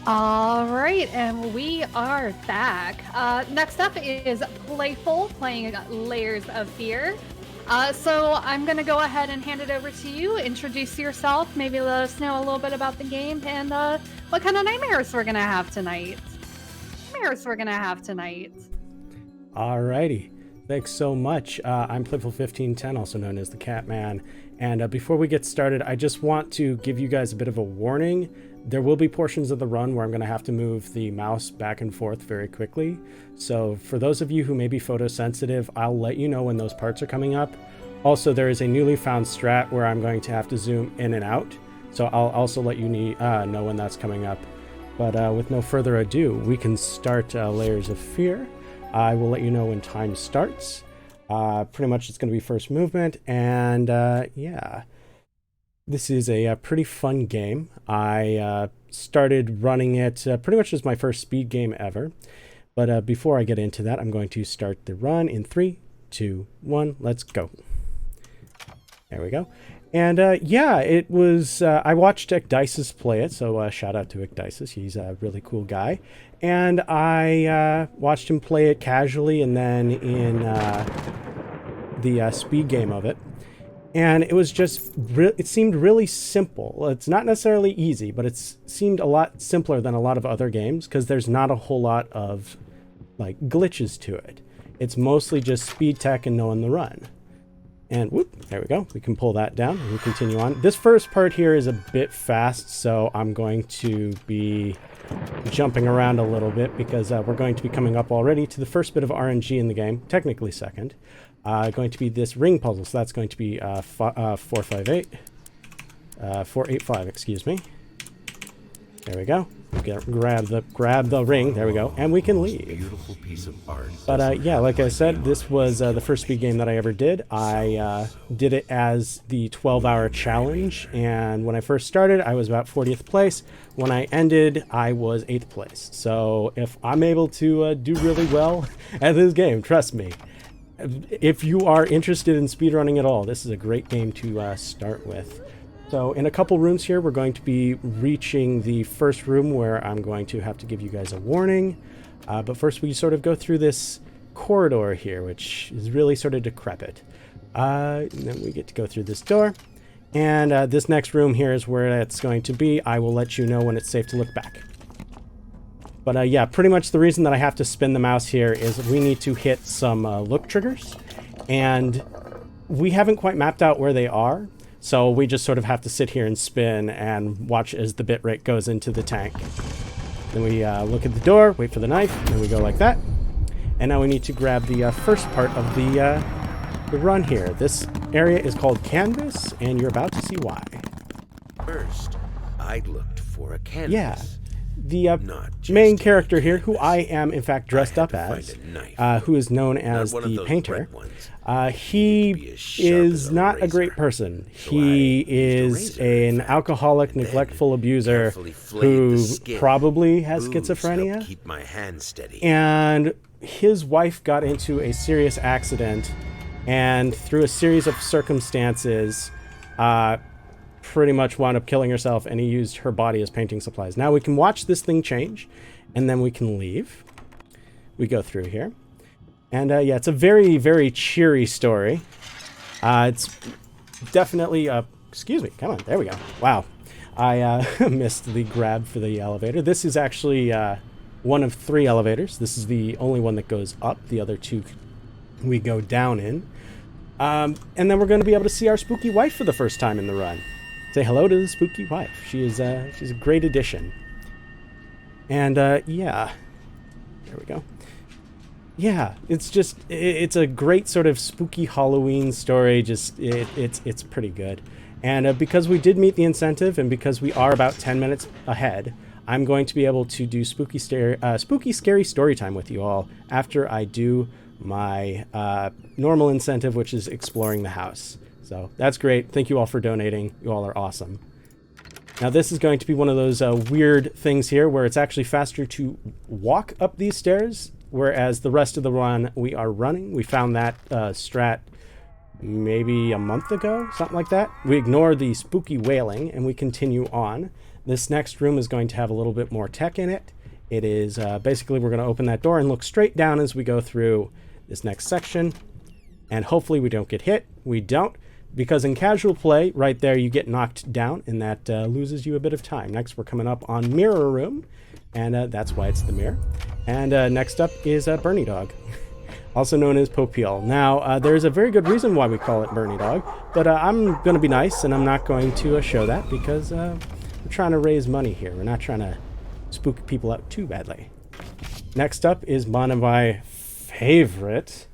All right, and we are back. Next up is Playful playing Layers of Fear. So I'm going to go ahead and hand it over to you. Introduce yourself, maybe let us know a little bit about the game and what kind of nightmares we're going to have tonight. Alrighty, thanks so much. I'm Playful1510, also known as the Catman. And before we get started, I just want to give you guys a bit of a warning. There will be portions of the run where I'm going to have to move the mouse back and forth very quickly. So for those of you who may be photosensitive, I'll let you know when those parts are coming up. Also, there is a newly found strat where I'm going to have to zoom in and out. So I'll also let you know when that's coming up. But with no further ado, we can start Layers of Fear. I will let you know when time starts. Pretty much it's going to be first movement, and yeah. This is a pretty fun game. I started running it pretty much as my first speed game ever. But before I get into that, I'm going to start the run in 3, 2, 1, let's go. There we go. And yeah, it was, I watched Ecdysis play it, so shout out to Ecdysis. He's a really cool guy. And I watched him play it casually and then in the speed game of it. And it was just, it seemed really simple. It's not necessarily easy, but it seemed a lot simpler than a lot of other games because there's not a whole lot of like glitches to it. It's mostly just speed tech and knowing the run. And whoop, there we go. We can pull that down and we continue on. This first part here is a bit fast, so I'm going to be jumping around a little bit because we're going to be coming up already to the first bit of RNG in the game, technically second. Going to be this ring puzzle, so that's going to be 485, excuse me. There we go. Grab the ring. There we go, and we can leave. Beautiful piece of art. But yeah, like I said, this was the first speed game that I ever did. I did it as the 12-hour challenge, and when I first started, I was about 40th place. When I ended, I was 8th place. So if I'm able to do really well at this game, trust me. If you are interested in speedrunning at all, this is a great game to start with. So in a couple rooms here, we're going to be reaching the first room where I'm going to have to give you guys a warning. But first we sort of go through this corridor here, which is really sort of decrepit. And then we get to go through this door. And this next room here is where it's going to be. I will let you know when it's safe to look back. But yeah, pretty much the reason that I have to spin the mouse here is we need to hit some look triggers. And we haven't quite mapped out where they are. So we just sort of have to sit here and spin and watch as the bitrate goes into the tank. Then we look at the door, wait for the knife, and we go like that. And now we need to grab the first part of the run here. This area is called Canvas, and you're about to see why. First, I looked for a canvas. Yeah. The main character here, who I am in fact dressed up as, who is known as the painter, he is not a great person. He is an alcoholic, neglectful abuser who probably has schizophrenia. Keep my hand steady. And his wife got into a serious accident, and through a series of circumstances, pretty much wound up killing herself, and he used her body as painting supplies. Now we can watch this thing change, and then we can leave. We go through here. And yeah, it's a very, very cheery story. It's definitely, excuse me, come on, there we go. Wow, I missed the grab for the elevator. This is actually one of 3 elevators. This is the only one that goes up. The other 2 we go down in. And then we're going to be able to see our spooky wife for the first time in the run. Say hello to the spooky wife. She's a great addition. And yeah, there we go. Yeah, it's a great sort of spooky Halloween story. It's pretty good. And because we did meet the incentive, and because we are about 10 minutes ahead, I'm going to be able to do spooky scary story time with you all after I do my normal incentive, which is exploring the house. So that's great. Thank you all for donating. You all are awesome. Now this is going to be one of those weird things here where it's actually faster to walk up these stairs, whereas the rest of the run we are running. We found that strat maybe a month ago, something like that. We ignore the spooky wailing and we continue on. This next room is going to have a little bit more tech in it. It is basically we're going to open that door and look straight down as we go through this next section. And hopefully we don't get hit. We don't, because in casual play, right there, you get knocked down, and that loses you a bit of time. Next, we're coming up on Mirror Room, and that's why it's the mirror. And next up is Bernie Dog, also known as Popeel. Now, there's a very good reason why we call it Bernie Dog, but I'm going to be nice, and I'm not going to show that, because we're trying to raise money here. We're not trying to spook people out too badly. Next up is one of my favorite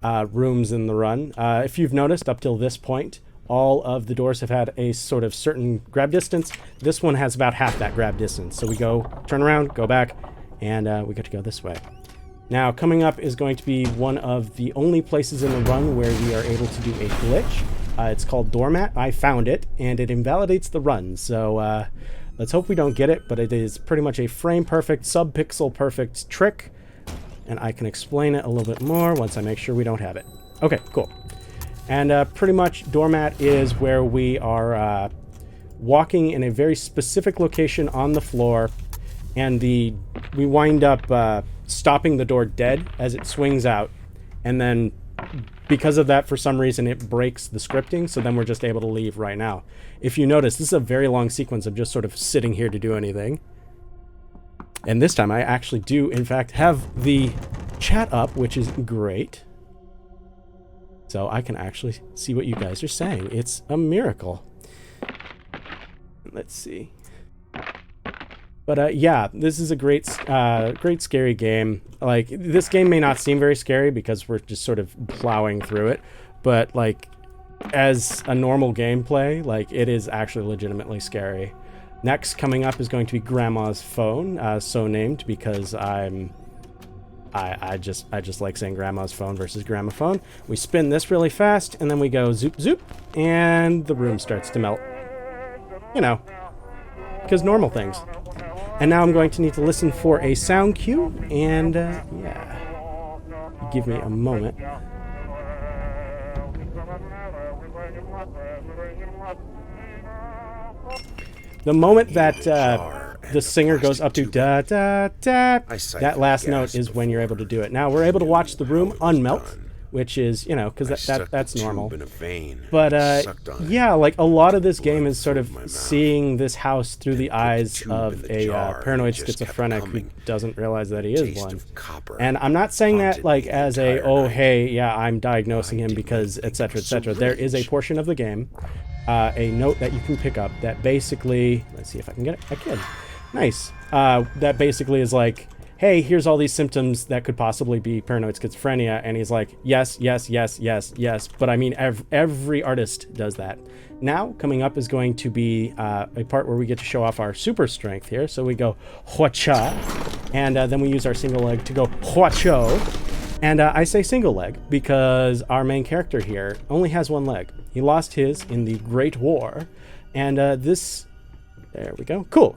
rooms in the run. If you've noticed, up till this point, all of the doors have had a sort of certain grab distance. This one has about half that grab distance. So we go, turn around, go back, and we get to go this way. Now, coming up is going to be one of the only places in the run where we are able to do a glitch. It's called Doormat. I found it, and it invalidates the run. So let's hope we don't get it, but it is pretty much a frame-perfect, sub-pixel-perfect trick. And I can explain it a little bit more once I make sure we don't have it. Okay, cool. And pretty much Doormat is where we are walking in a very specific location on the floor, and we wind up stopping the door dead as it swings out, and then because of that, for some reason, it breaks the scripting, so then we're just able to leave right now. If you notice, this is a very long sequence of just sort of sitting here to do anything. And this time I actually do, in fact, have the chat up, which is great. So I can actually see what you guys are saying. It's a miracle. Let's see. But yeah, this is a great scary game. Like, this game may not seem very scary because we're just sort of plowing through it. But, like, as a normal gameplay, like, it is actually legitimately scary. Next, coming up is going to be Grandma's Phone, so named because I just like saying Grandma's Phone versus Gramophone. We spin this really fast, and then we go zoop zoop, and the room starts to melt. You know, because normal things. And now I'm going to need to listen for a sound cue, and yeah, give me a moment. The moment that the singer goes up to da da da, that last note is when you're able to do it. Now we're able to watch the room unmelt, which is, you know, because that's normal. But yeah, like a lot of this game is sort of seeing this house through the eyes of a paranoid schizophrenic who doesn't realize that he is one. And I'm not saying that like as a, oh hey, yeah, I'm diagnosing him because etc. etc. There is a portion of the game, a note that you can pick up that basically, let's see if I can get it. I can. Nice. That basically is like, hey, here's all these symptoms that could possibly be paranoid schizophrenia. And he's like, yes, yes, yes, yes, yes. But I mean, every artist does that. Now, coming up is going to be a part where we get to show off our super strength here. So we go huacha, and then we use our single leg to go huacho. And I say single leg because our main character here only has one leg. He lost his in the Great War. And there we go. Cool.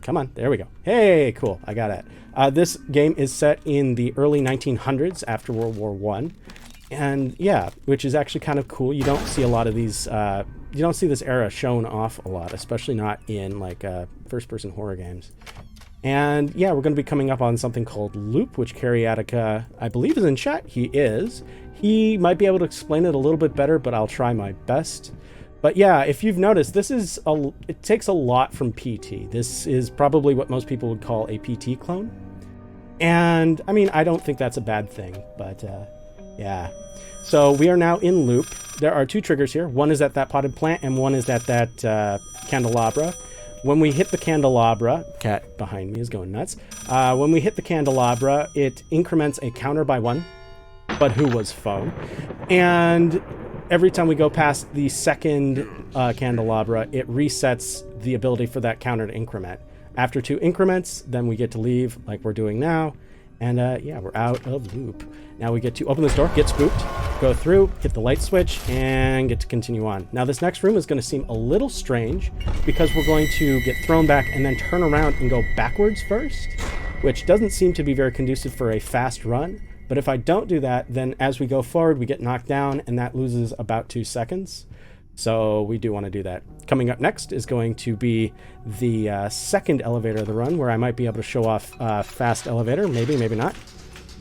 Come on, there we go. Hey, cool, I got it. This game is set in the early 1900s after World War I. And yeah, which is actually kind of cool. You don't see a lot of these, you don't see this era shown off a lot, especially not in like first-person horror games. And yeah, we're going to be coming up on something called Loop, which Carrie Attica, I believe, is in chat. He is. He might be able to explain it a little bit better, but I'll try my best. But yeah, if you've noticed, it takes a lot from PT. This is probably what most people would call a PT clone. And I mean, I don't think that's a bad thing, but yeah. So we are now in Loop. There are two triggers here. One is at that potted plant, and one is at that candelabra. When we hit the candelabra, cat behind me is going nuts. When we hit the candelabra, it increments a counter by 1, but who was foe? And every time we go past the second candelabra, it resets the ability for that counter to increment. After 2 increments, then we get to leave like we're doing now. And yeah, we're out of Loop. Now we get to open this door, get spooked, go through, hit the light switch, and get to continue on. Now this next room is going to seem a little strange because we're going to get thrown back and then turn around and go backwards first, which doesn't seem to be very conducive for a fast run. But if I don't do that, then as we go forward, we get knocked down, and that loses about 2 seconds. So we do want to do that. Coming up next is going to be the second elevator of the run, where I might be able to show off fast elevator. Maybe, maybe not.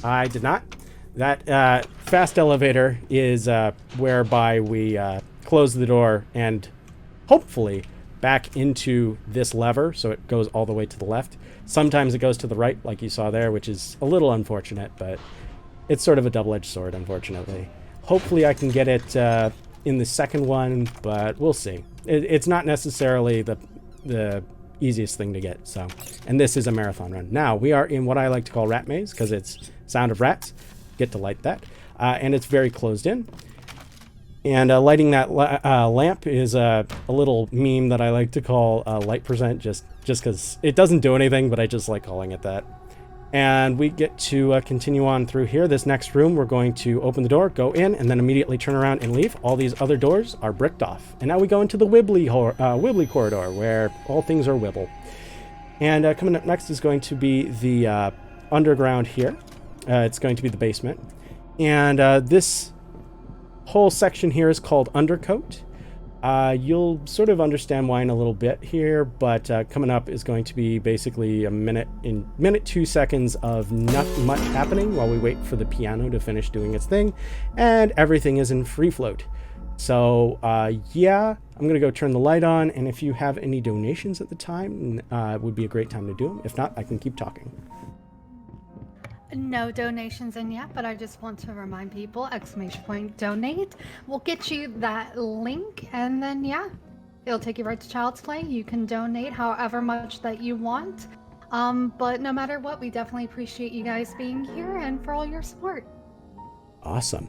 I did not. That fast elevator is whereby we close the door and hopefully back into this lever, so it goes all the way to the left. Sometimes it goes to the right, like you saw there, which is a little unfortunate, but it's sort of a double-edged sword, unfortunately. Hopefully I can get it in the second one, but we'll see. It's not necessarily the easiest thing to get, so. And this is a marathon run. Now, we are in what I like to call Rat Maze, because it's Sound of Rats. Get to light that. And it's very closed in. And lighting that lamp is a little meme that I like to call light percent, just because it doesn't do anything, but I just like calling it that. And we get to continue on through here. This next room, we're going to open the door, go in, and then immediately turn around and leave. All these other doors are bricked off. And now we go into the Wibbly corridor, where all things are Wibble. And coming up next is going to be the underground here. It's going to be the basement. And this whole section here is called Undercoat. You'll sort of understand why in a little bit here, but coming up is going to be basically a minute 2 seconds of not much happening while we wait for the piano to finish doing its thing, and everything is in free float. So yeah, I'm gonna go turn the light on, and if you have any donations at the time, it would be a great time to do them. If not, I can keep talking. No donations in yet, but I just want to remind people, !donate will get you that link, and then yeah, it'll take you right to Child's Play. You can donate however much that you want. But no matter what, we definitely appreciate you guys being here and for all your support. Awesome.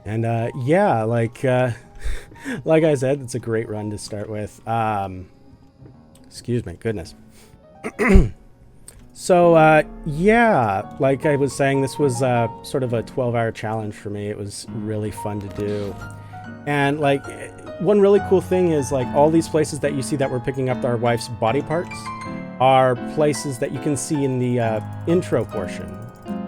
And yeah, like I said, it's a great run to start with. Excuse me, goodness. So, yeah, like I was saying, this was sort of a 12-hour challenge for me. It was really fun to do. And, like, one really cool thing is, like, all these places that you see that we're picking up our wife's body parts are places that you can see in the intro portion,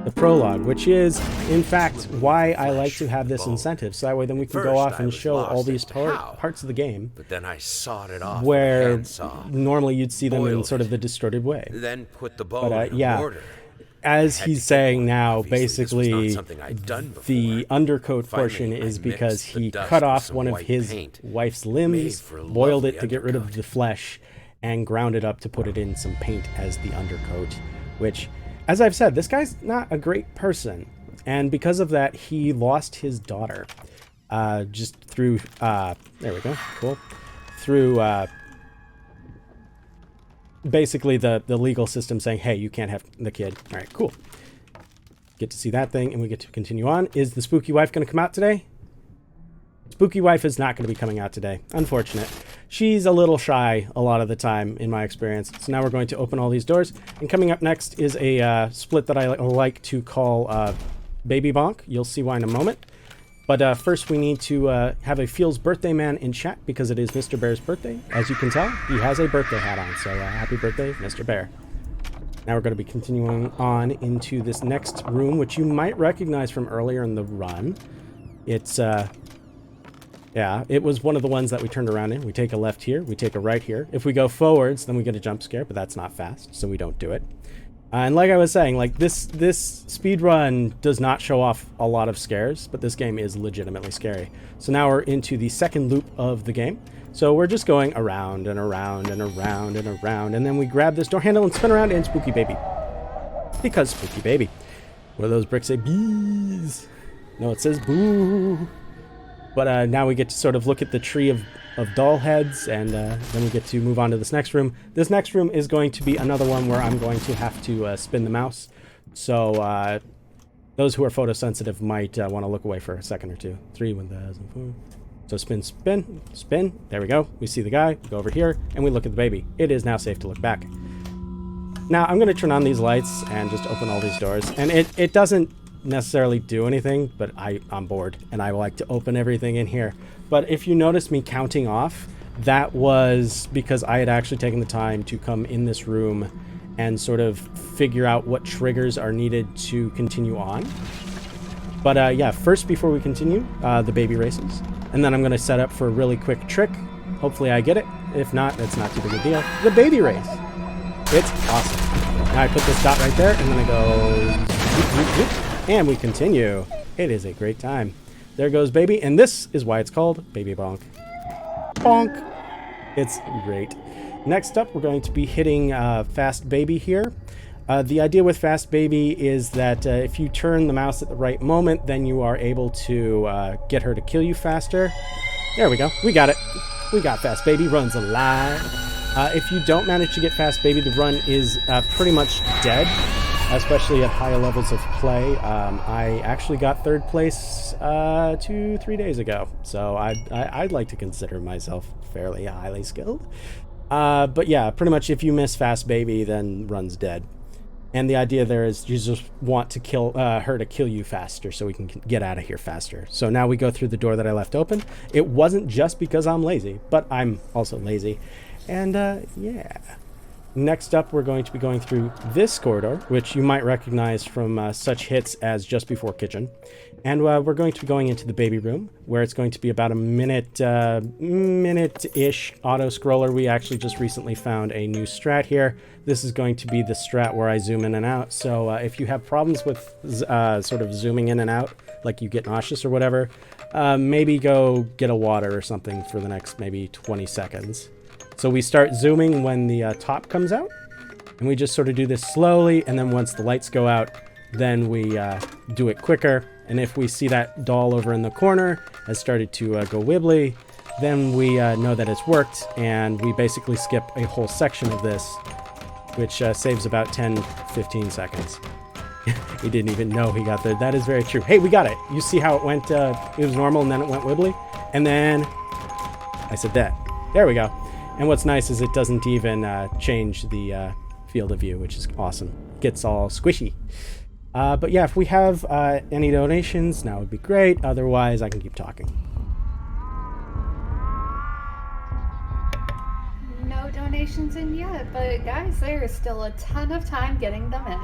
the prologue, which is, in fact, why I like to have this incentive. So that way then we can go off and show all these parts of the game. But then I sawed it off where normally you'd see them in sort of the distorted way. Then put the bone in yeah, mortar. as he's saying now, basically the undercoat Finally, portion is I because mixed the he dust cut with off some one of white his paint, wife's made limbs, for a boiled it lovely to get rid of undercoat. the flesh, and ground it up to put it in some paint as the undercoat, which, as I've said, this guy's not a great person. And because of that, he lost his daughter. Just through, there we go, cool. Through, basically the legal system saying, hey, you can't have the kid. All right, cool. Get to see that thing, and we get to continue on. Is the spooky wife going to come out today? Spooky wife is not going to be coming out today. Unfortunate. She's a little shy a lot of the time, in my experience. So now we're going to open all these doors. And coming up next is a split that I like to call Baby Bonk. You'll see why in a moment. But first we need to have a Feels Birthday Man in chat, because it is Mr. Bear's birthday. As you can tell, he has a birthday hat on. So happy birthday, Mr. Bear. Now we're going to be continuing on into this next room, which you might recognize from earlier in the run. It's... yeah, it was one of the ones that we turned around in. We take a left here, we take a right here. If we go forwards, then we get a jump scare, but that's not fast, so we don't do it. And like I was saying, like this speed run does not show off a lot of scares, but this game is legitimately scary. So now we're into the second loop of the game. So we're just going around and around and around and around, and then we grab this door handle and spin around, and Spooky Baby. Because Spooky Baby. What do those bricks say? Bees. No, it says boo. But now we get to sort of look at the tree of doll heads, and then we get to move on to this next room. This next room is going to be another one where I'm going to have to spin the mouse. So those who are photosensitive might want to look away for a second or two. 3, 1004. So spin, spin, spin. There we go. We see the guy. We go over here, and we look at the baby. It is now safe to look back. Now I'm going to turn on these lights and just open all these doors. And it doesn't necessarily do anything, but I'm bored, and I like to open everything in here. But if you notice me counting off, that was because I had actually taken the time to come in this room and sort of figure out what triggers are needed to continue on. But yeah, first, before we continue, the baby races. And then I'm going to set up for a really quick trick. Hopefully I get it. If not, it's not too big a deal. The baby race. It's awesome. Now I put this dot right there, and then I go zoop, zoop, zoop, and we continue. It is a great time. There goes baby, and this is why it's called Baby Bonk. Bonk. It's great. Next up, we're going to be hitting Fast Baby here. The idea with Fast Baby is that if you turn the mouse at the right moment, then you are able to get her to kill you faster. There we go. We got it. We got Fast Baby. Run's alive. If you don't manage to get Fast Baby, the run is pretty much dead, especially at higher levels of play. I actually got 3rd place 2-3 days ago, so I'd like to consider myself fairly highly skilled. But yeah, pretty much if you miss Fast Baby, then run's dead. And the idea there is you just want to kill her to kill you faster so we can get out of here faster. So now we go through the door that I left open. It wasn't just because I'm lazy, but I'm also lazy. And yeah. Next up, we're going to be going through this corridor, which you might recognize from such hits as Just Before Kitchen. And we're going to be going into the baby room, where it's going to be about a minute-ish auto-scroller. We actually just recently found a new strat here. This is going to be the strat where I zoom in and out. So if you have problems with sort of zooming in and out, like you get nauseous or whatever, maybe go get a water or something for the next maybe 20 seconds. So we start zooming when the top comes out, and we just sort of do this slowly, and then once the lights go out, then we do it quicker. And if we see that doll over in the corner has started to go wibbly, then we know that it's worked, and we basically skip a whole section of this, which saves about 10-15 seconds. He didn't even know he got there. That is very true. Hey, we got it. You see how it went, it was normal, and then it went wibbly? And then I said that. There we go. And what's nice is it doesn't even change the field of view, which is awesome. Gets all squishy. But yeah, if we have any donations, now would be great. Otherwise, I can keep talking. No donations in yet, but guys, there is still a ton of time getting them in.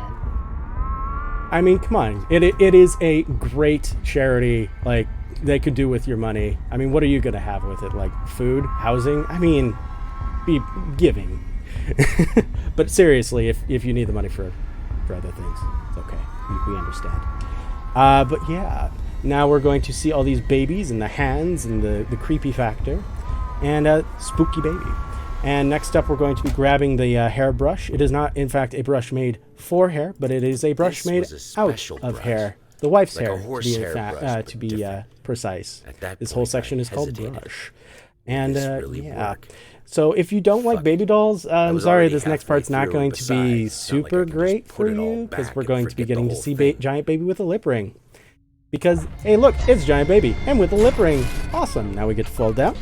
I mean, come on. It is a great charity, like, they could do with your money. I mean, what are you going to have with it? Like, food? Housing? I mean, be giving. But seriously, if you need the money for other things, it's okay. We understand. But yeah, now we're going to see all these babies and the hands and the creepy factor and spooky baby. And next up, we're going to be grabbing the hairbrush. It is not, in fact, a brush made for hair, but it is a brush made out of hair. The wife's like hair, to be precise. This point, whole section is called hesitated. brush. And really yeah. work? So if you don't like baby dolls, I'm was sorry, already this next halfway part's not through, going and to be besides, it's not like I super can just great put for it all you, because back we're and going to be forget getting the to whole see thing. Giant Baby with a lip ring. Because, hey, look, it's Giant Baby, and with a lip ring. Awesome. Now we get to fall down,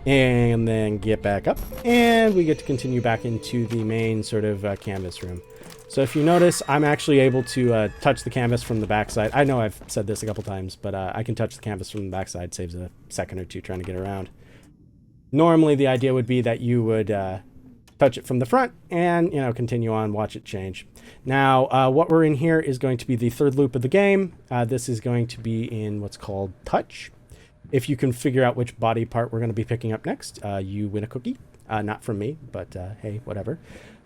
and then get back up, and we get to continue back into the main sort of canvas room. So if you notice, I'm actually able to touch the canvas from the backside. I know I've said this a couple times, but I can touch the canvas from the backside. Saves a second or two trying to get around. Normally, the idea would be that you would touch it from the front and, continue on, watch it change. Now, what we're in here is going to be the third loop of the game. This is going to be in what's called touch. If you can figure out which body part we're going to be picking up next, you win a cookie. Not from me, but hey, whatever.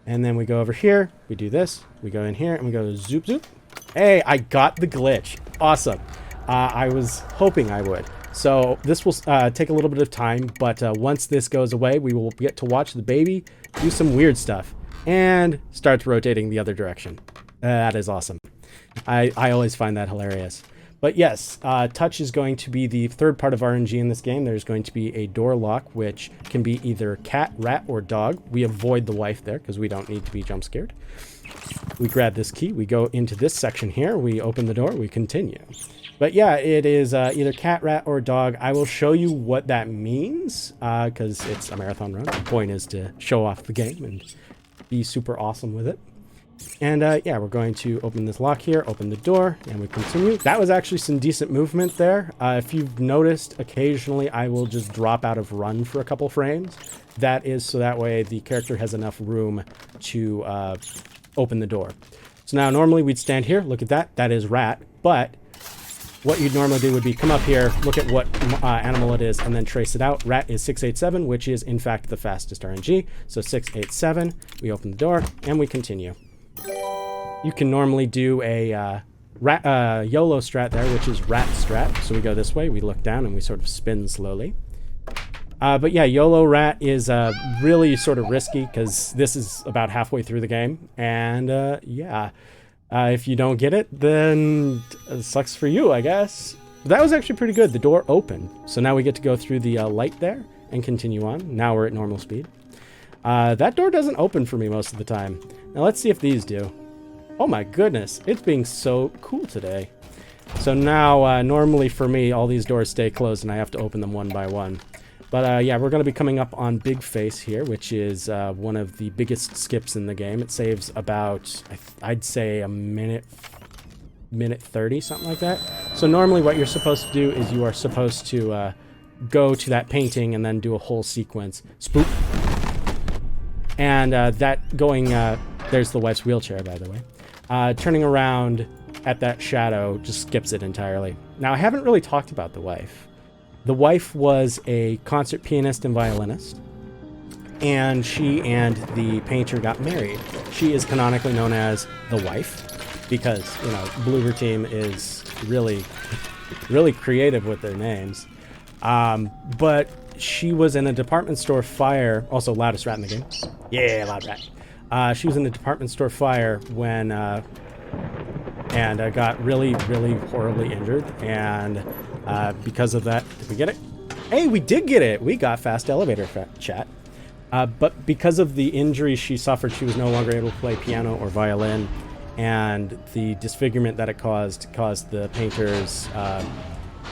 And then we go over here, we do this, we go in here, and we go zoop zoop. Hey, I got the glitch. Awesome. I was hoping I would. So this will take a little bit of time, but once this goes away, we will get to watch the baby do some weird stuff and starts rotating the other direction. That is awesome. I always find that hilarious. But yes, touch is going to be the third part of RNG in this game. There's going to be a door lock, which can be either cat, rat, or dog. We avoid the wife there because we don't need to be jump scared. We grab this key. We go into this section here. We open the door. We continue. But yeah, it is either cat, rat, or dog. I will show you what that means because it's a marathon run. The point is to show off the game and be super awesome with it. And yeah, we're going to open this lock here, open the door, and we continue. That was actually some decent movement there. If you've noticed, occasionally I will just drop out of run for a couple frames. That is so that way the character has enough room to open the door. So now normally we'd stand here, look at that, that is rat, but what you'd normally do would be come up here, look at what animal it is, and then trace it out. Rat is 687, which is in fact the fastest RNG. So 687, we open the door, and we continue. You can normally do a YOLO strat there, which is rat strat. So we go this way, we look down, and we sort of spin slowly. But yeah, YOLO rat is really sort of risky because this is about halfway through the game. And yeah, if you don't get it, then it sucks for you, I guess. But that was actually pretty good. The door opened. So now we get to go through the light there and continue on. Now we're at normal speed. That door doesn't open for me most of the time. Now let's see if these do. Oh my goodness, it's being so cool today. So now, normally for me, all these doors stay closed and I have to open them one by one. But yeah, we're going to be coming up on Big Face here, which is one of the biggest skips in the game. It saves about, I'd say, a minute 30, something like that. So normally what you're supposed to do is you are supposed to go to that painting and then do a whole sequence. Spoop. And that going, there's the wife's wheelchair, by the way. Turning around at that shadow just skips it entirely. Now, I haven't really talked about the wife. The wife was a concert pianist and violinist, and she and the painter got married. She is canonically known as the wife because, you know, Bloober Team is really, really creative with their names. But she was in a department store fire, also loudest rat in the game. Yeah, loud rat. She was in a department store fire when, and got really, really horribly injured, and because of that, did we get it? Hey, we did get it! We got fast elevator chat. But because of the injury she suffered, she was no longer able to play piano or violin, and the disfigurement that it caused the painter's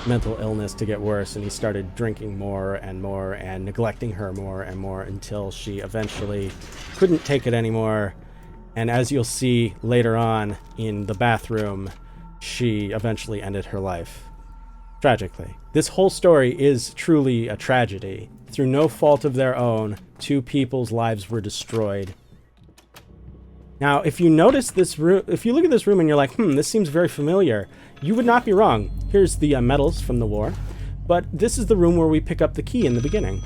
mental illness to get worse, and he started drinking more and neglecting her more and more until she eventually couldn't take it anymore. And as you'll see later on in the bathroom, she eventually ended her life. Tragically. This whole story is truly a tragedy. Through no fault of their own, 2 people's lives were destroyed. Now, if you notice this room, if you look at this room and you're like, this seems very familiar, you would not be wrong. Here's the medals from the war, but this is the room where we pick up the key in the beginning.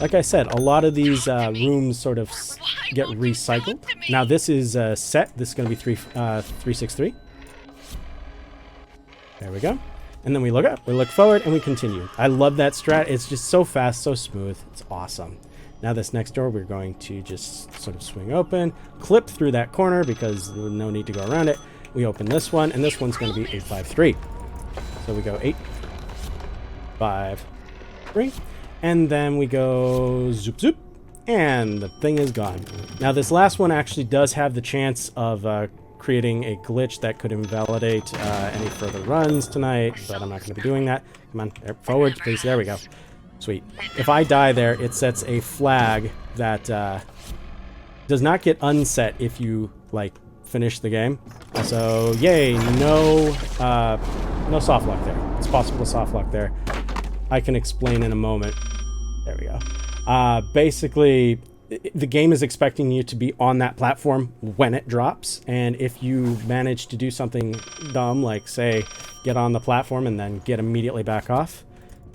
Like I said, a lot of these rooms sort of get recycled. Now this is set. This is going to be 363. There we go. And then we look up, we look forward, and we continue. I love that strat. It's just so fast, so smooth. It's awesome. Now this next door, we're going to just sort of swing open, clip through that corner because there's no need to go around it. We open this one, and this one's going to be 853. So we go 8, 5, 3, and then we go zoop zoop, and the thing is gone. Now this last one actually does have the chance of creating a glitch that could invalidate any further runs tonight, but I'm not going to be doing that. Come on, forward, please. There we go. Sweet. If I die there, it sets a flag that does not get unset if you, like, finish the game. So, yay, no soft lock there. It's possible to soft lock there. I can explain in a moment. There we go. Basically, the game is expecting you to be on that platform when it drops, and if you manage to do something dumb, like, say, get on the platform and then get immediately back off.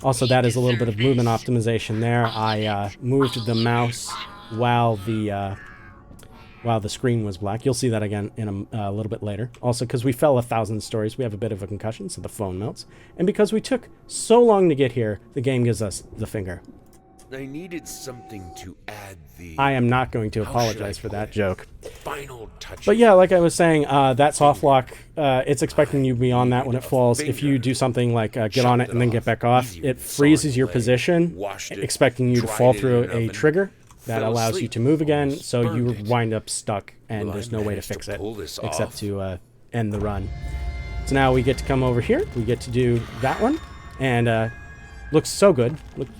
Also, that is a little bit of movement optimization there. I moved the mouse while the screen was black. You'll see that again in a little bit later. Also, because we fell 1,000 stories, we have a bit of a concussion, so the phone melts. And because we took so long to get here, the game gives us the finger. I needed something to add the... I am not going to apologize for that joke. Final touch. But yeah, like I was saying, that soft lock, it's expecting you to be on that when it falls. If you do something like get on it and then get back off, it freezes your position, expecting you to fall through a trigger that allows you to move again, so you wind up stuck, and there's no way to fix it except to end the run. So now we get to come over here, we get to do that one, and looks so good,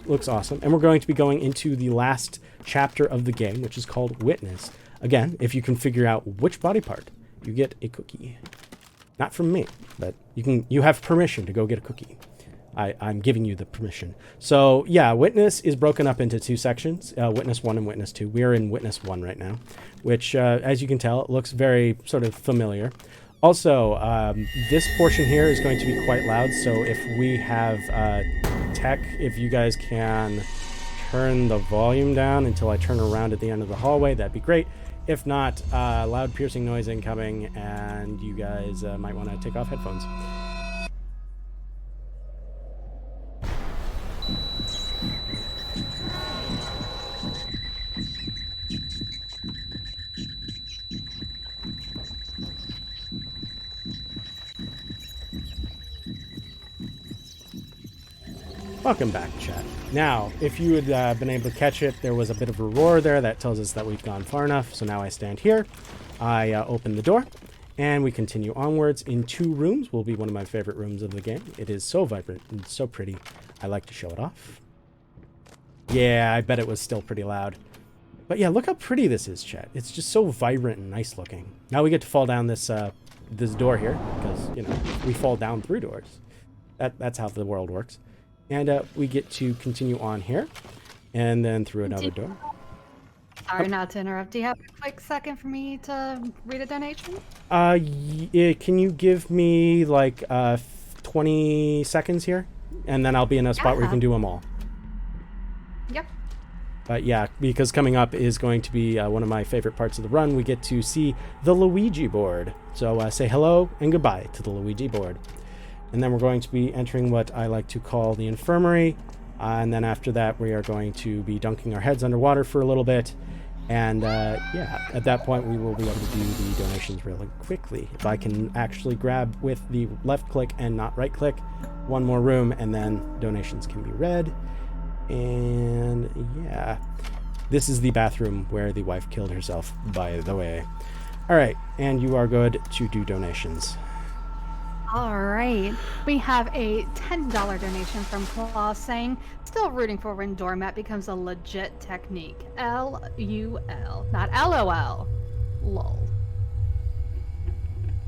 looks awesome. And we're going to be going into the last chapter of the game, which is called Witness. Again, if you can figure out which body part, you get a cookie. Not from me, but you have permission to go get a cookie. I'm giving you the permission. So yeah, Witness is broken up into 2 sections, Witness 1 and Witness 2. We're in Witness 1 right now, which as you can tell, it looks very sort of familiar. Also, this portion here is going to be quite loud, so if we have tech, if you guys can turn the volume down until I turn around at the end of the hallway, that'd be great. If not, loud piercing noise incoming, and you guys might want to take off headphones. Welcome back, chat. Now, if you had been able to catch it, there was a bit of a roar there that tells us that we've gone far enough. So now I stand here, I open the door, and we continue onwards in 2 rooms. Will be one of my favorite rooms of the game. It is so vibrant and so pretty. I like to show it off. Yeah, I bet it was still pretty loud. But yeah, look how pretty this is, chat. It's just so vibrant and nice looking. Now we get to fall down this this door here, because, you know, we fall down through doors. That's how the world works. And we get to continue on here, and then through another door. Sorry not to interrupt. Do you have a quick second for me to read a donation? Yeah, can you give me like 20 seconds here? And then I'll be in a spot where you can do them all. Yep. But yeah, because coming up is going to be one of my favorite parts of the run. We get to see the Luigi board. So say hello and goodbye to the Luigi board. And then we're going to be entering what I like to call the infirmary. And then after that, we are going to be dunking our heads underwater for a little bit. And yeah, at that point, we will be able to do the donations really quickly. If I can actually grab with the left click and not right click, one more room, and then donations can be read. And yeah, this is the bathroom where the wife killed herself, by the way. All right, and you are good to do donations. All right. We have a $10 donation from Claus saying, still rooting for when doormat becomes a legit technique. L-U-L, not L-O-L. Lol.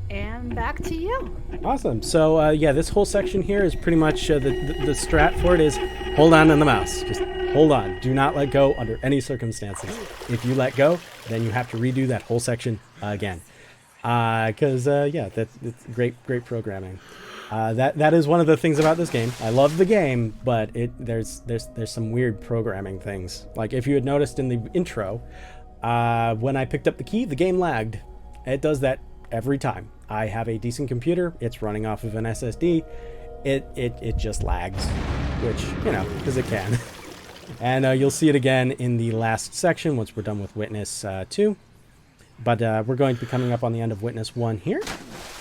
And back to you. Awesome. So yeah, this whole section here is pretty much the strat for it is hold on to the mouse. Just hold on. Do not let go under any circumstances. If you let go, then you have to redo that whole section again. Because yeah, it's great programming. That is one of the things about this game. I love the game, but there's some weird programming things. Like if you had noticed in the intro, when I picked up the key, the game lagged. It does that every time. I have a decent computer. It's running off of an SSD. It just lags, which, you know, because it can. And you'll see it again in the last section once we're done with Witness 2. But we're going to be coming up on the end of Witness 1 here.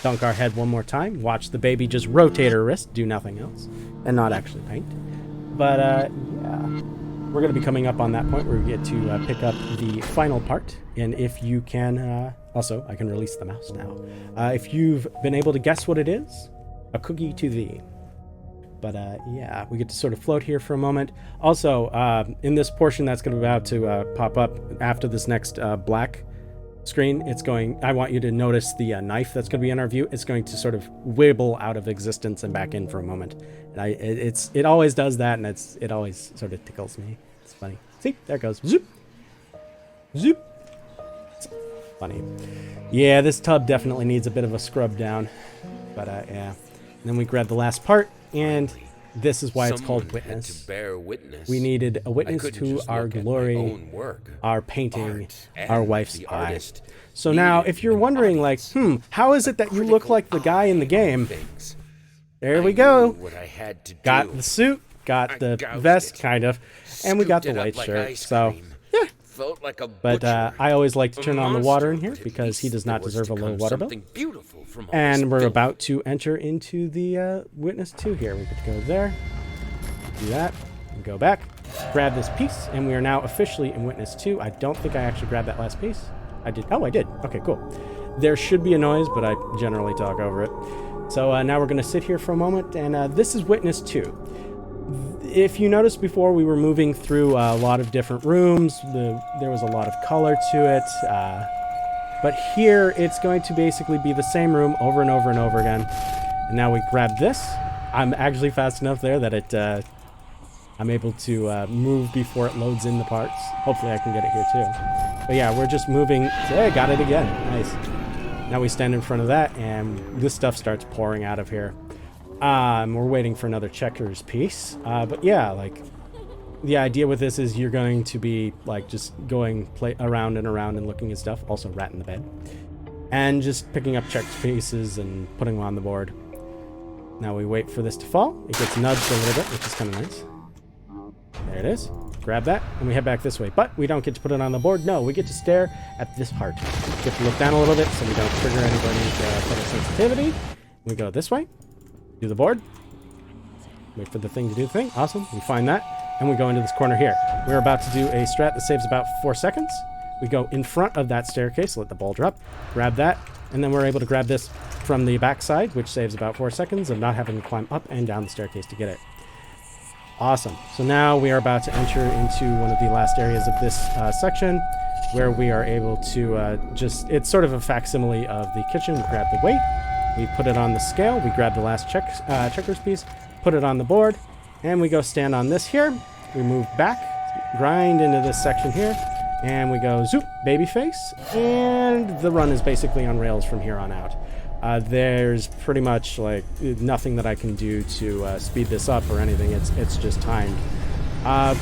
Dunk our head one more time. Watch the baby just rotate her wrist, do nothing else, and not actually paint. But yeah, we're going to be coming up on that point where we get to pick up the final part. And if you can, also, I can release the mouse now. If you've been able to guess what it is, a cookie to thee. But yeah, we get to sort of float here for a moment. Also, in this portion that's going to be about to pop up after this next black screen, it's going, I want you to notice the knife that's going to be in our view. It's going to sort of wibble out of existence and back in for a moment. And it always does that, and it always sort of tickles me. It's funny. See, there it goes. Zoop. Zoop. It's funny. Yeah, this tub definitely needs a bit of a scrub down. But yeah. And then we grab the last part, and this is why it's called Witness. Had to bear witness. We needed a witness to our glory, our painting, our wife's eye. So now, if you're wondering, like, how is it that you look like the guy in the game? There we go. Got the suit, got the vest, kind of, and we got the white shirt. So, yeah. But I always like to turn on the water in here because he does not deserve a low water bill. And we're about to enter into the Witness 2 here. We get to go there, do that, and go back, grab this piece, and we are now officially in Witness 2. I don't think I actually grabbed that last piece. I did. Oh, I did. Okay, cool. There should be a noise, but I generally talk over it. So now we're going to sit here for a moment, and this is Witness 2. If you noticed before, we were moving through a lot of different rooms. There was a lot of color to it. But here, it's going to basically be the same room over and over and over again. And now we grab this. I'm actually fast enough there that I'm able to move before it loads in the parts. Hopefully I can get it here too. But yeah, we're just moving. Hey, got it again. Nice. Now we stand in front of that, and this stuff starts pouring out of here. We're waiting for another checkers piece. But yeah, like, the idea with this is you're going to be, like, just going around and around and looking at stuff. Also, rat in the bed. And just picking up checkers pieces and putting them on the board. Now we wait for this to fall. It gets nudged a little bit, which is kind of nice. There it is. Grab that, and we head back this way. But we don't get to put it on the board. No, we get to stare at this heart. We get to look down a little bit so we don't trigger anybody's photosensitivity. We go this way. Do the board. Wait for the thing to do the thing. Awesome. We find that, and we go into this corner here. We're about to do a strat that saves about 4 seconds. We go in front of that staircase, let the ball drop, grab that, and then we're able to grab this from the backside, which saves about 4 seconds of not having to climb up and down the staircase to get it. Awesome. So now we are about to enter into one of the last areas of this section, where we are able to it's sort of a facsimile of the kitchen. We grab the weight, we put it on the scale, we grab the last checkers piece, put it on the board, and we go stand on this here. We move back, grind into this section here, and we go zoop, baby face, and the run is basically on rails from here on out. There's pretty much like nothing that I can do to speed this up or anything. It's just timed.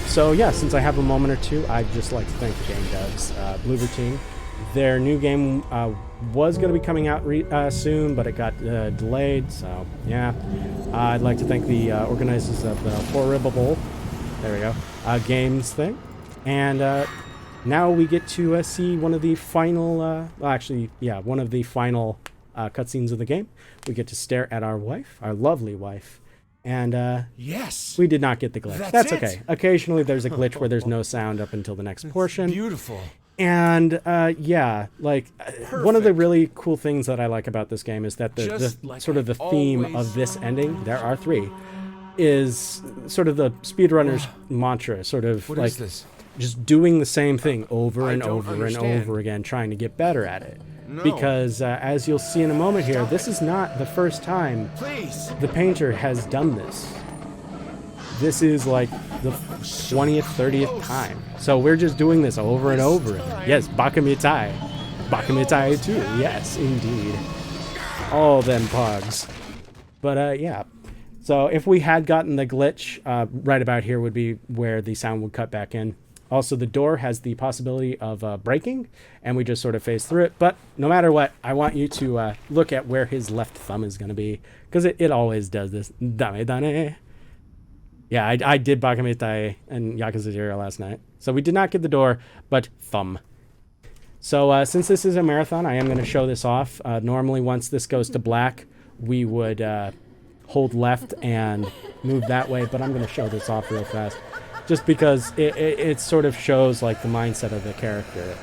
So yeah, since I have a moment or two, I'd just like to thank the game devs, Bloober Team. Their new game was going to be coming out soon, but it got delayed. So yeah, I'd like to thank the organizers of the Horrible, there we go, games thing, and now we get to see one of the final, one of the final cutscenes of the game. We get to stare at our wife, our lovely wife, and Yes, we did not get the glitch. That's it. okay. Occasionally there's a glitch where there's no sound up until the next portion. Beautiful. And yeah, like one of the really cool things that I like about this game is that the like sort of the I theme always of this ending, there are 3, is sort of the speedrunner's mantra, sort of What like is this? just doing the same thing over I and don't over and understand. over again, trying to get better at it. No. Because as you'll see in a moment here, this is not the first time Please. the painter has done this. This is like the 20th, 30th time. So we're just doing this over and over again. Yes, Bakamitai. Bakamitai too. Yes, indeed. All them pogs. But yeah. So if we had gotten the glitch, right about here would be where the sound would cut back in. Also, the door has the possibility of breaking, and we just sort of phase through it. But no matter what, I want you to look at where his left thumb is going to be, because it always does this. Dame dane. Yeah, I did Bakamitai and Yakuza 0 last night. So we did not get the door, but thumb. So since this is a marathon, I am going to show this off. Normally, once this goes to black, we would hold left and move that way, but I'm going to show this off real fast. Just because it sort of shows like the mindset of the character.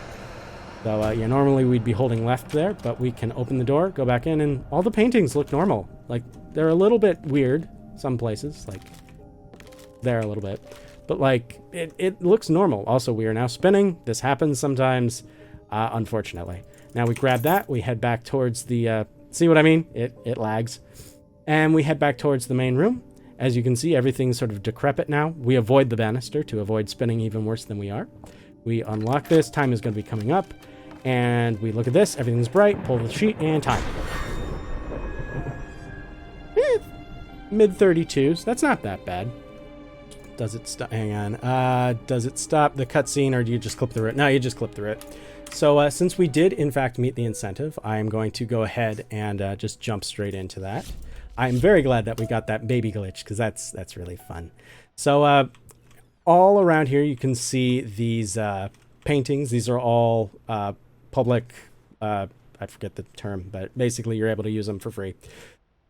So yeah, normally we'd be holding left there, but we can open the door, go back in, and all the paintings look normal. Like, they're a little bit weird, some places, like there a little bit. But like, it looks normal. Also, we are now spinning. This happens sometimes, unfortunately. Now we grab that, we head back towards the, see what I mean? It lags. And we head back towards the main room. As you can see, everything's sort of decrepit now. We avoid the banister to avoid spinning even worse than we are. We unlock this. Time is going to be coming up. And we look at this. Everything's bright. Pull the sheet and time. Mid-32s. That's not that bad. Does it stop? Hang on. Does it stop the cutscene, or do you just clip through it? No, you just clip through it. So since we did, in fact, meet the incentive, I am going to go ahead and just jump straight into that. I'm very glad that we got that baby glitch, because that's really fun. So all around here you can see these paintings. These are all public, I forget the term, but basically you're able to use them for free.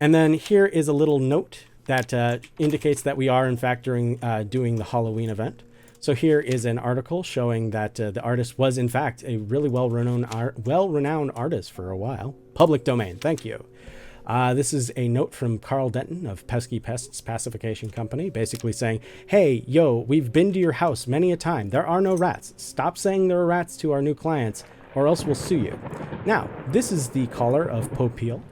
And then here is a little note that indicates that we are in fact doing the Halloween event. So here is an article showing that the artist was in fact a really well-renowned artist for a while. Public domain, thank you. This is a note from Carl Denton of Pesky Pests Pacification Company, basically saying, hey, yo, we've been to your house many a time. There are no rats. Stop saying there are rats to our new clients, or else we'll sue you. Now, this is the collar of Popeel,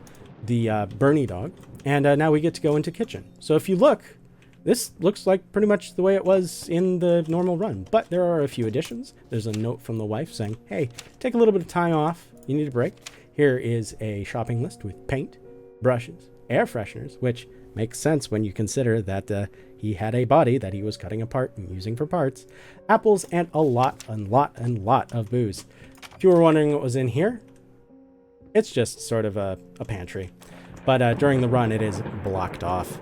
the Bernie dog, and now we get to go into kitchen. So if you look, this looks like pretty much the way it was in the normal run, but there are a few additions. There's a note from the wife saying, hey, take a little bit of time off. You need a break. Here is a shopping list with paint, brushes, air fresheners, which makes sense when you consider that he had a body that he was cutting apart and using for parts, apples, and a lot of booze. If you were wondering what was in here, it's just sort of a pantry. But during the run, it is blocked off.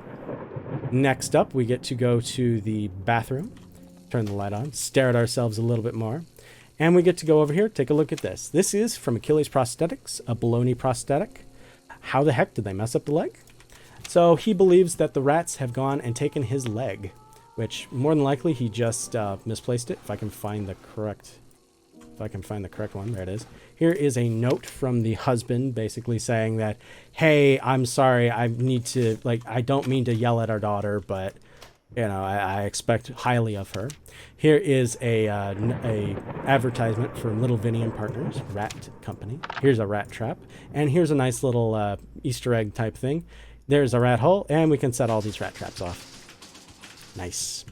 Next up, we get to go to the bathroom, turn the light on, stare at ourselves a little bit more, and we get to go over here, take a look at this. This is from Achilles Prosthetics, a baloney prosthetic. How the heck did they mess up the leg? So he believes that the rats have gone and taken his leg, which more than likely he just misplaced it. If I can find the correct one, there it is. Here is a note from the husband basically saying that, hey, I'm sorry, I don't mean to yell at our daughter, but I expect highly of her. Here is a advertisement for Little Vinny and Partners, rat company. Here's a rat trap, and here's a nice little Easter egg type thing. There's a rat hole, and we can set all these rat traps off. Nice.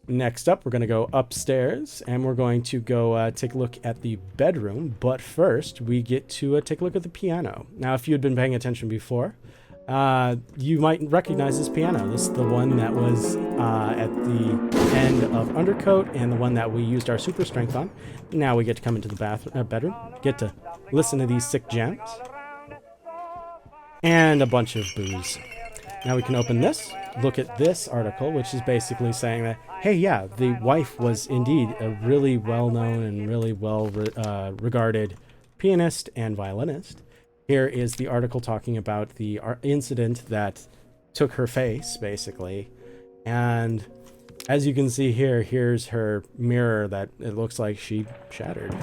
Next up, we're going to go upstairs, and we're going to go take a look at the bedroom. But first, we get to take a look at the piano. Now, if you had been paying attention before, you might recognize this piano. This is the one that was at the end of Undercoat and the one that we used our super strength on. Now we get to come into the bedroom, get to listen to these sick jams, and a bunch of booze. Now we can open this, look at this article, which is basically saying that, hey, yeah, the wife was indeed a really well-known and really well-regarded pianist and violinist. Here is the article talking about the incident that took her face, basically. And as you can see here, here's her mirror that it looks like she shattered.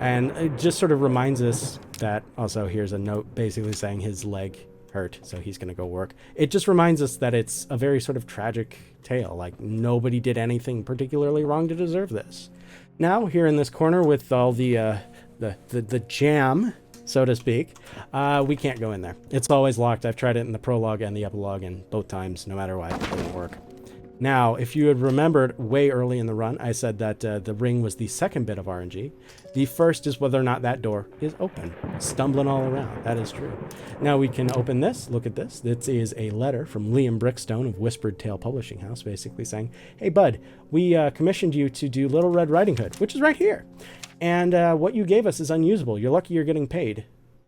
And it just sort of reminds us that, also here's a note basically saying his leg hurt, so he's going to go work. It just reminds us that it's a very sort of tragic tale. Like, nobody did anything particularly wrong to deserve this. Now, here in this corner with all the jam, so to speak, we can't go in there. It's always locked. I've tried it in the prologue and the epilogue, and both times, no matter what, it didn't work. Now, if you had remembered way early in the run, I said that the ring was the second bit of RNG. The first is whether or not that door is open. Stumbling all around. That is true. Now we can open this. Look at this. This is a letter from Liam Brickstone of Whispered Tale Publishing House, basically saying, hey, bud, we commissioned you to do Little Red Riding Hood, which is right here. And what you gave us is unusable. You're lucky you're getting paid.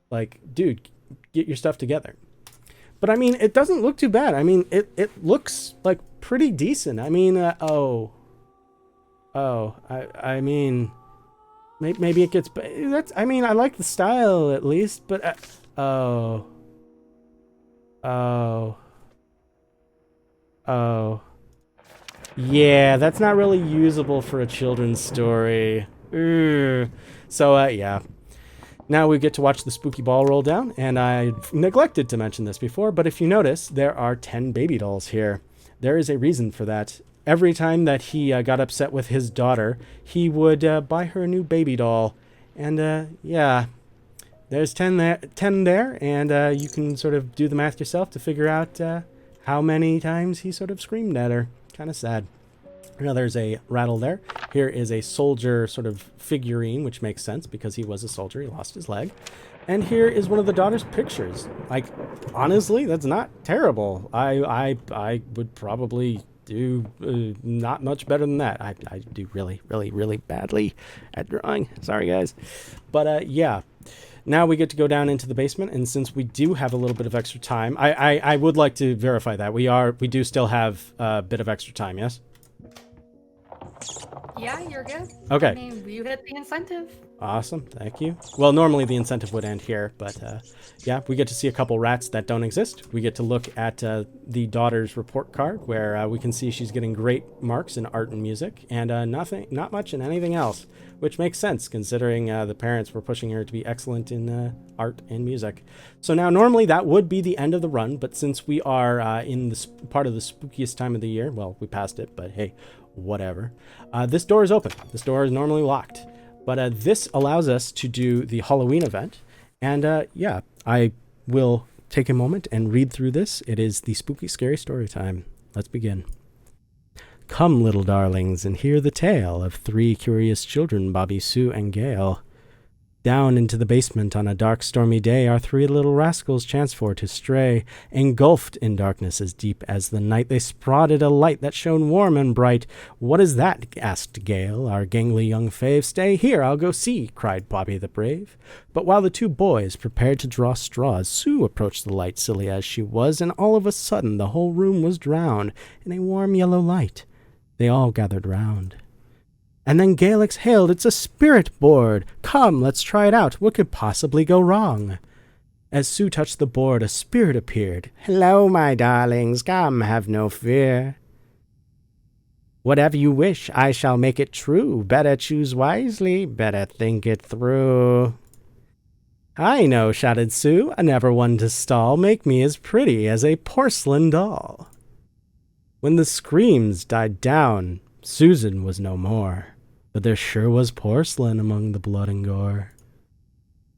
Like, dude, get your stuff together. But I mean, it doesn't look too bad. I mean, it looks like pretty decent. I mean, I mean, maybe it gets, I mean, I like the style at least, but, yeah, that's not really usable for a children's story. So, yeah. Now we get to watch the spooky ball roll down, and I neglected to mention this before, but if you notice, there are 10 baby dolls here. There is a reason for that. Every time that he got upset with his daughter, he would buy her a new baby doll. And yeah, there's 10 there, and you can sort of do the math yourself to figure out how many times he sort of screamed at her. Kind of sad. Now there's a rattle there. Here is a soldier sort of figurine, which makes sense because he was a soldier. He lost his leg. And here is one of the daughter's pictures. Like, honestly, that's not terrible. I would probably do not much better than that. I do really badly at drawing. Sorry, guys. But yeah. Now we get to go down into the basement, and since we do have a little bit of extra time, I would like to verify that we do still have a bit of extra time, yes? Yeah, you're good. Okay. I mean, you hit the incentive. Awesome. Thank you. Well, normally the incentive would end here, but yeah, we get to see a couple rats that don't exist. We get to look at the daughter's report card, where we can see she's getting great marks in art and music, and not much in anything else, which makes sense considering the parents were pushing her to be excellent in art and music. So now normally that would be the end of the run, but since we are in this part of the spookiest time of the year, well, we passed it, but hey, whatever. This door is open. This door is normally locked. But this allows us to do the Halloween event. And yeah, I will take a moment and read through this. It is the spooky, scary story time. Let's begin. Come, little darlings, and hear the tale of 3 curious children, Bobby, Sue, and Gail. Down into the basement on a dark, stormy day our three little rascals chanced for to stray. Engulfed in darkness as deep as the night, they spotted a light that shone warm and bright. "What is that?" asked Gale, our gangly young fave. "Stay here, I'll go see," cried Bobby the brave. But while the two boys prepared to draw straws, Sue approached the light, silly as she was, and all of a sudden the whole room was drowned in a warm yellow light. They all gathered round. And then Gale exhaled, "It's a spirit board! Come, let's try it out. What could possibly go wrong?" As Sue touched the board, a spirit appeared. "Hello, my darlings, come, have no fear. Whatever you wish, I shall make it true. Better choose wisely, better think it through." "I know," shouted Sue, "never one to stall. Make me as pretty as a porcelain doll." When the screams died down, Susan was no more, but there sure was porcelain among the blood and gore.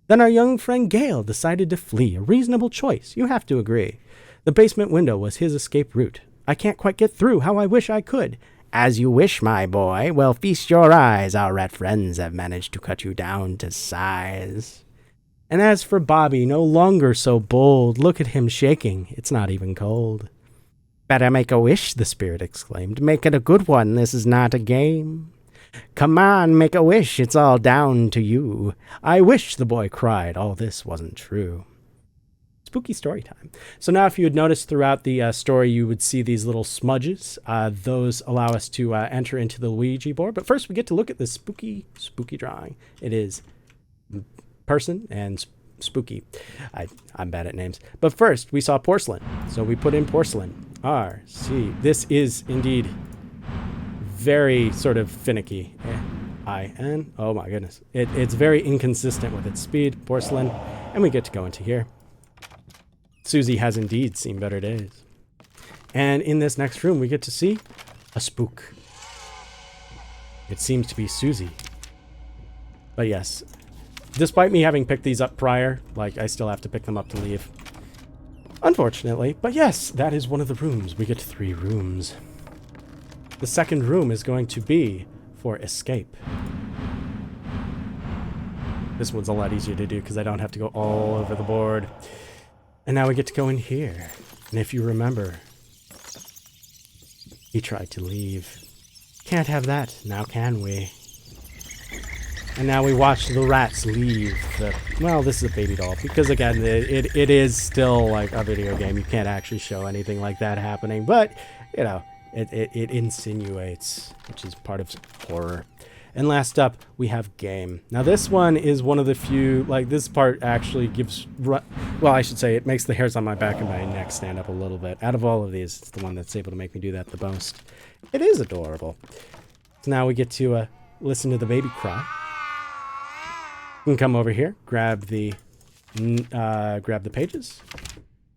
Then our young friend Gale decided to flee, a reasonable choice, you have to agree. The basement window was his escape route. "I can't quite get through, how I wish I could." "As you wish, my boy. Well, feast your eyes. Our rat friends have managed to cut you down to size." And as for Bobby, no longer so bold, look at him shaking, it's not even cold. "Better make a wish," the spirit exclaimed. "Make it a good one, this is not a game. Come on, make a wish, it's all down to you." "I wish," the boy cried, all this wasn't true. Spooky story time. So now if you had noticed throughout the story, you would see these little smudges. Those allow us to enter into the Ouija board. But first we get to look at this spooky drawing. It is person and spooky. I'm bad at names. But first we saw porcelain. So we put in porcelain. RC. This is indeed very sort of finicky. I-N. Oh my goodness. It's very inconsistent with its speed. Porcelain. And we get to go into here. Susie has indeed seen better days. And in this next room, we get to see a spook. It seems to be Susie. But yes, despite me having picked these up prior, like, I still have to pick them up to leave. Unfortunately. But yes, that is one of the rooms. We get 3 rooms. The second room is going to be for escape. This one's a lot easier to do because I don't have to go all over the board. And now we get to go in here. And if you remember, he tried to leave. Can't have that, now can we? And now we watch the rats leave the... Well, this is a baby doll, because again, it is still like a video game. You can't actually show anything like that happening, but, you know, it insinuates, which is part of horror. And last up, we have game. Now this one is one of the few, like this part actually gives, well, I should say it makes the hairs on my back and my neck stand up a little bit. Out of all of these, it's the one that's able to make me do that the most. It is adorable. So now we get to listen to the baby cry. You can come over here, grab the pages.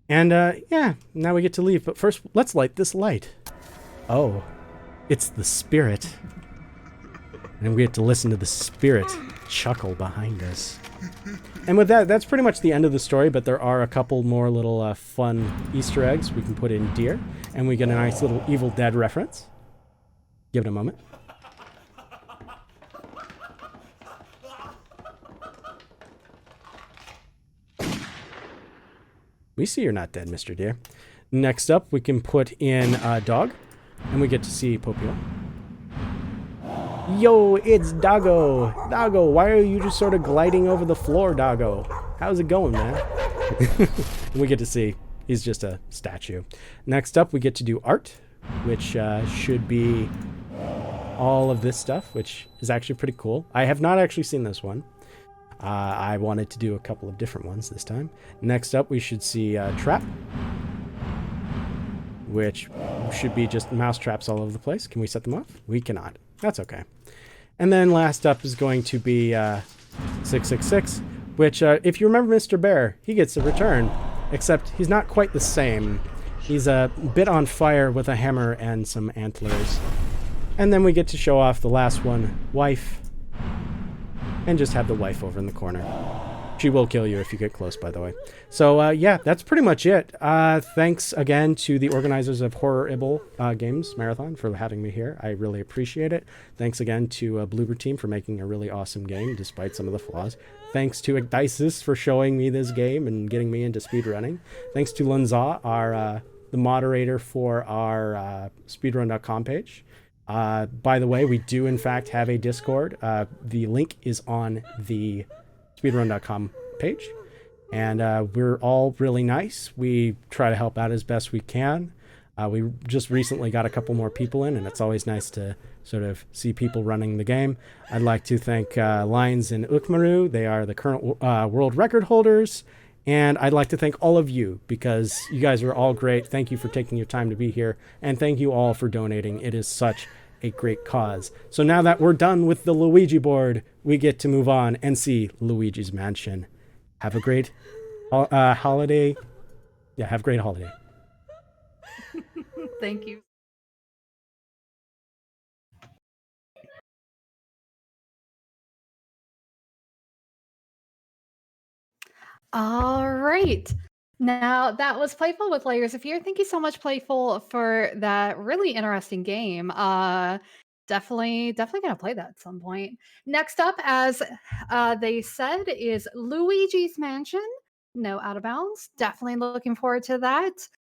And yeah, now we get to leave. But first, let's light this light. Oh, it's the spirit. And we get to listen to the spirit chuckle behind us. And with that, that's pretty much the end of the story, but there are a couple more little fun Easter eggs we can put in deer, and we get a nice little Evil Dead reference. Give it a moment. We see you're not dead, Mr. Deer. Next up, we can put in dog, and we get to see Popio. Yo, it's Doggo. Doggo, why are you just sort of gliding over the floor, Doggo? How's it going, man? And we get to see he's just a statue. Next up, we get to do art, which should be all of this stuff, which is actually pretty cool. I have not actually seen this one. I wanted to do a couple of different ones this time. Next up, we should see trap, which should be just mouse traps all over the place. Can we set them off? We cannot. That's okay. And then last up is going to be 666, which, if you remember Mr. Bear, he gets a return, except he's not quite the same. He's a bit on fire with a hammer and some antlers. And then we get to show off the last one, wife, and just have the wife over in the corner. She will kill you if you get close, by the way. So yeah, that's pretty much it. Thanks again to the organizers of Horror Ibble Games Marathon for having me here. I really appreciate it. Thanks again to Bloober Team for making a really awesome game despite some of the flaws. Thanks to Igdisis for showing me this game and getting me into speedrunning. Thanks to Lunza, the moderator for our speedrun.com page. By the way, we do in fact have a Discord. The link is on the speedrun.com page, and we're all really nice. We try to help out as best we can. We just recently got a couple more people in, and it's always nice to sort of see people running the game. I'd like to thank Lions and Ukmaru. They are the current world record holders, and I'd like to thank all of you because you guys are all great. Thank you for taking your time to be here, and thank you all for donating. It is such a great cause. So now that we're done with the Luigi board, we get to move on and see Luigi's Mansion. Have a great holiday. Yeah, have a great holiday. Thank you. All right. Now that was Playful with Layers of Fear. Thank you so much, Playful, for that really interesting game. Definitely gonna play that at some point. Next up, as they said, is Luigi's Mansion. No out of bounds. Definitely looking forward to that.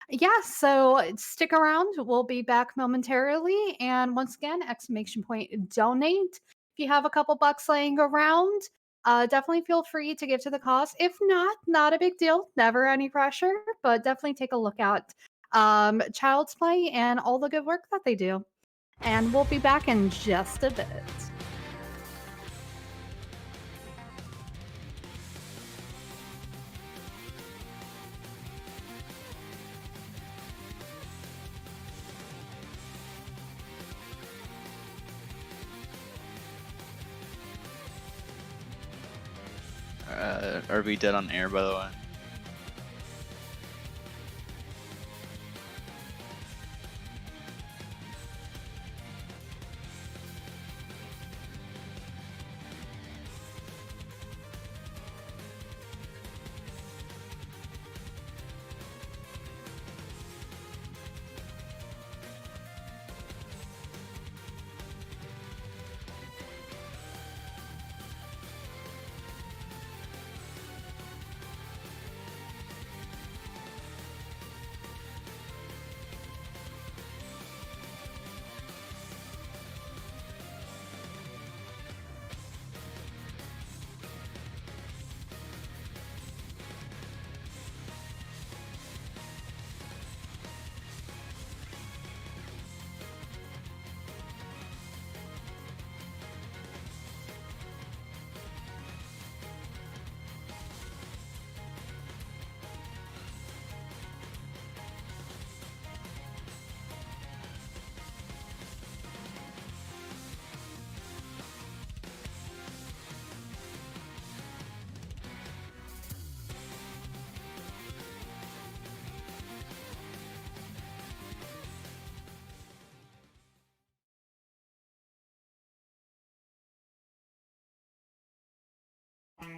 Yeah, so stick around. We'll be back momentarily. And once again, exclamation point donate. If you have a couple bucks laying around, definitely feel free to give to the cause. If not a big deal. Never any pressure, but definitely take a look at Child's Play and all the good work that they do. And we'll be back in just a bit. Are we dead on air, by the way?